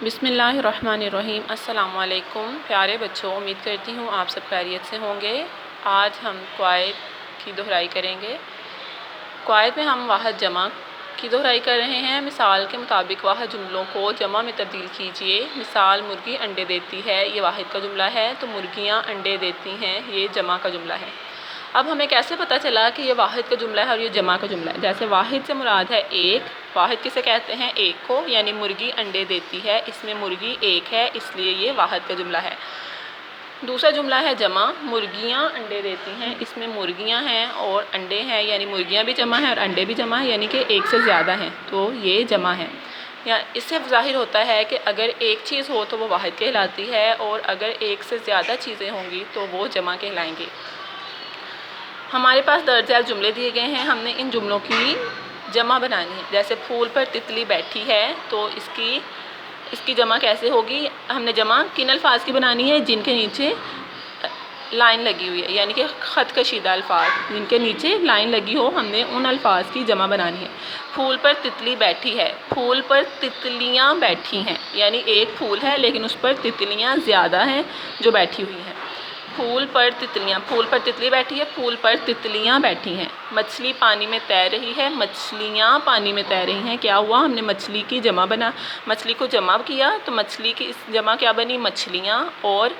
बिस्मिल्लाहिर्रहमानिर्रहीम। अस्सलाम वालेकुम प्यारे बच्चों, उम्मीद करती हूँ आप सब खैरियत से होंगे। आज हम क़वाइद की दोहराई करेंगे। क़वाइद में हम वाहिद जमा की दोहराई कर रहे हैं। मिसाल के मुताबिक वाहिद जुमलों को जमा में तब्दील कीजिए। मिसाल, मुर्गी अंडे देती है, ये वाहिद का जुमला है, तो मुर्गियाँ अंडे देती हैं, ये जमा का जुमला है। अब हमें कैसे पता चला कि ये वाहिद का जुमला है और ये जमा का जुमला है? जैसे वाहिद से मुराद है एक। वाहिद किसे कहते हैं? एक को, यानी मुर्गी अंडे देती है, इसमें मुर्गी एक है, इसलिए ये वाहिद का जुमला है। दूसरा जुमला है जमा, मुर्गियाँ अंडे देती हैं, इसमें मुर्गियाँ हैं और अंडे हैं, यानी मुर्गियाँ भी जमा हैं और अंडे भी जमा हैं, यानी कि एक से ज़्यादा हैं, तो ये जमा है। या इससे ज़ाहिर होता है कि अगर एक चीज़ हो तो वो वाहिद कहलाती है और अगर एक से ज़्यादा चीज़ें होंगी तो वो जमा कहलाएंगी। हमारे पास दर्ज जुमले दिए गए हैं, हमने इन जुमलों की जमा बनानी है। जैसे फूल पर तितली बैठी है, तो इसकी जमा कैसे होगी? हमने जमा किन अल्फाज की बनानी है? जिनके नीचे लाइन लगी हुई है, यानी कि ख़त कशीदा अल्फाज, जिनके नीचे लाइन लगी हो, हमने उन अल्फाज की जमा बनानी है। फूल पर तितली बैठी है, फूल पर तितलियाँ बैठी हैं, यानी एक फूल है लेकिन उस पर तितलियाँ ज़्यादा हैं जो बैठी हुई हैं। फूल पर तितलियाँ, फूल पर तितली बैठी है, फूल पर तितलियाँ बैठी हैं। मछली पानी में तैर रही है, मछलियाँ पानी में तैर रही हैं। क्या हुआ? हमने मछली की जमा बना, मछली को जमा किया, तो मछली की जमा क्या बनी? मछलियाँ, और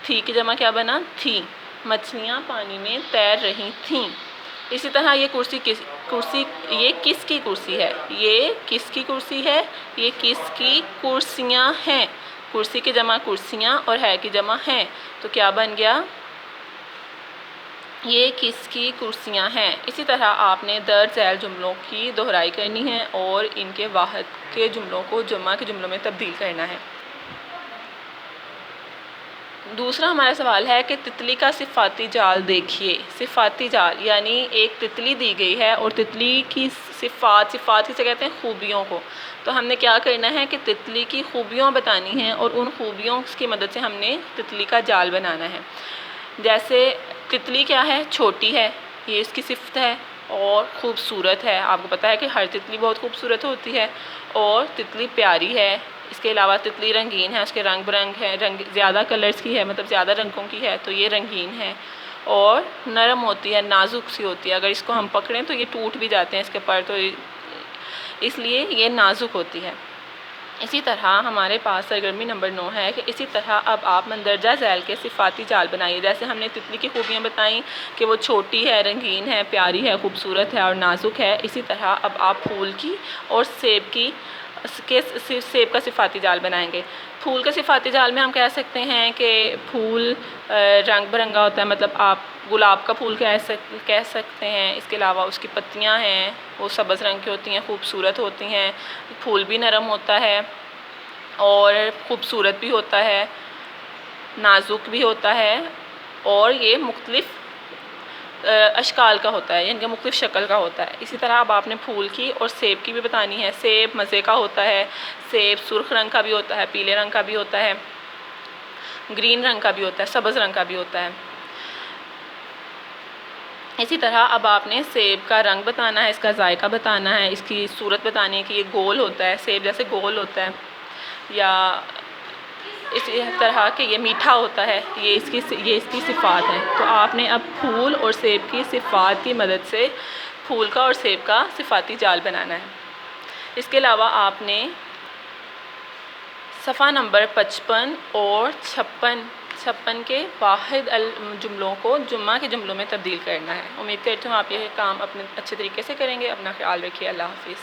थी की जमा क्या बना? थी। मछलियाँ पानी में तैर रही थीं। इसी तरह ये ये किसकी कुर्सी है? ये किसकी कुर्सी है? ये किसकी कुर्सियाँ हैं? कुर्सी की जमा कुर्सियाँ और है की जमा हैं, तो क्या बन गया? ये किसकी कुर्सियाँ हैं। इसी तरह आपने दर्ज झैल जुमलों की दोहराई करनी है और इनके वाहिद के जुमलों को जमा के जुमलों में तब्दील करना है। दूसरा हमारा सवाल है कि तितली का सिफाती जाल देखिए। सिफाती जाल यानी एक तितली दी गई है और तितली की सिफात किसे कहते हैं? खूबियों को। तो हमने क्या करना है कि तितली की खूबियाँ बतानी हैं और उन खूबियों की मदद से हमने तितली का जाल बनाना है। जैसे तितली क्या है? छोटी है, ये इसकी सिफत है, और ख़ूबसूरत है। आपको पता है कि हर तितली बहुत खूबसूरत होती है। और तितली प्यारी है। इसके अलावा तितली रंगीन है, उसके रंग बिरंग हैं, रंग ज़्यादा कलर्स की है, मतलब ज़्यादा रंगों की है, तो ये रंगीन है। और नरम होती है, नाजुक सी होती है, अगर इसको हम पकड़ें तो ये टूट भी जाते हैं इसके पर, तो इसलिए ये नाजुक होती है। इसी तरह हमारे पास सरगर्मी नंबर 9 है कि इसी तरह अब आप मंदरजा झैल के सिफाती जाल बनाइए। जैसे हमने तितली की खूबियाँ बताई कि वो छोटी है, रंगीन है, प्यारी है, खूबसूरत है और नाजुक है। इसी तरह अब आप फूल की और सेब का सिफाती जाल बनाएंगे। फूल के सिफाती जाल में हम कह सकते हैं कि फूल रंग बिरंगा होता है, मतलब आप गुलाब का फूल कह सकते हैं। इसके अलावा उसकी पत्तियां हैं, वो सब्ज़ रंग की होती हैं, खूबसूरत होती हैं। फूल भी नरम होता है और खूबसूरत भी होता है, नाजुक भी होता है, और ये मुख्तलिफ़ अशकाल का होता है, यानी कि मुख्तलिफ़ शक्ल का होता है। इसी तरह अब आपने फूल की और सेब की भी बतानी है। सेब मज़े का होता है, सेब सुर्ख रंग का भी होता है, पीले रंग का भी होता है, ग्रीन रंग का भी होता है, सब्ज़ रंग का भी होता है। इसी तरह अब आपने सेब का रंग बताना है, इसका जायका बताना है, इसकी सूरत बतानी है कि ये गोल होता है, सेब जैसे गोल होता है, या इसी तरह कि ये मीठा होता है। ये इसकी सिफ़ात है। तो आपने अब फूल और सेब की सिफ़ात की मदद से फूल का और सेब का सिफाती जाल बनाना है। इसके अलावा आपने सफ़ा नंबर 55 और 56 के वाहिद जुमलों को जुम्मा के जुमलों में तब्दील करना है। उम्मीद करती हूँ आप ये काम अपने अच्छे तरीके से करेंगे। अपना ख्याल रखिए। अल्लाह हाफ़िज़।